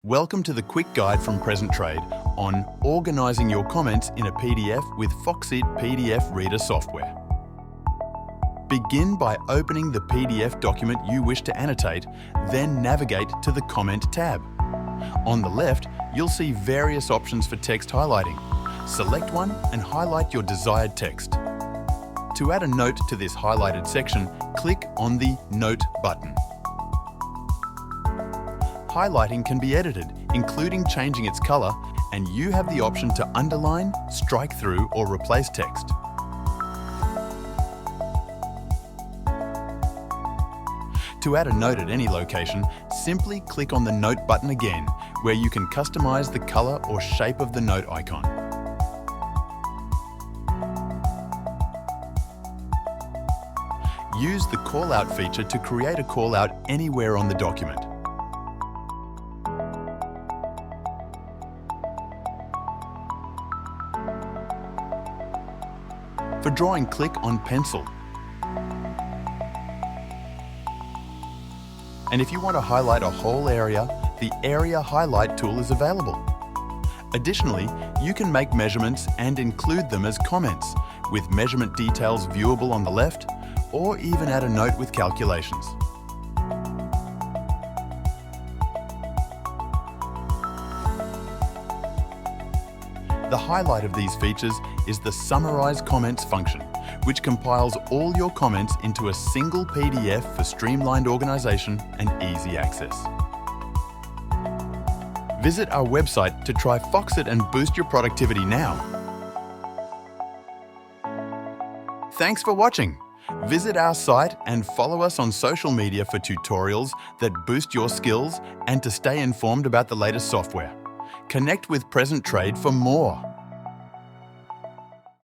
Welcome to the quick guide from Present Trade on organising your comments in a PDF with Foxit PDF Reader software. Begin by opening the PDF document you wish to annotate, then navigate to the Comment tab. On the left, you'll see various options for text highlighting. Select one and highlight your desired text. To add a note to this highlighted section, click on the Note button. Highlighting can be edited, including changing its colour, and you have the option to underline, strike through, or replace text. To add a note at any location, simply click on the Note button again, where you can customise the colour or shape of the note icon. Use the Callout feature to create a callout anywhere on the document. For drawing, click on Pencil. And if you want to highlight a whole area, the Area Highlight tool is available. Additionally, you can make measurements and include them as comments, with measurement details viewable on the left, or even add a note with calculations. The highlight of these features is the Summarize Comments function, which compiles all your comments into a single PDF for streamlined organisation and easy access. Visit our website to try Foxit and boost your productivity now. Thanks for watching. Visit our site and follow us on social media for tutorials that boost your skills and to stay informed about the latest software. Connect with Present Trade for more.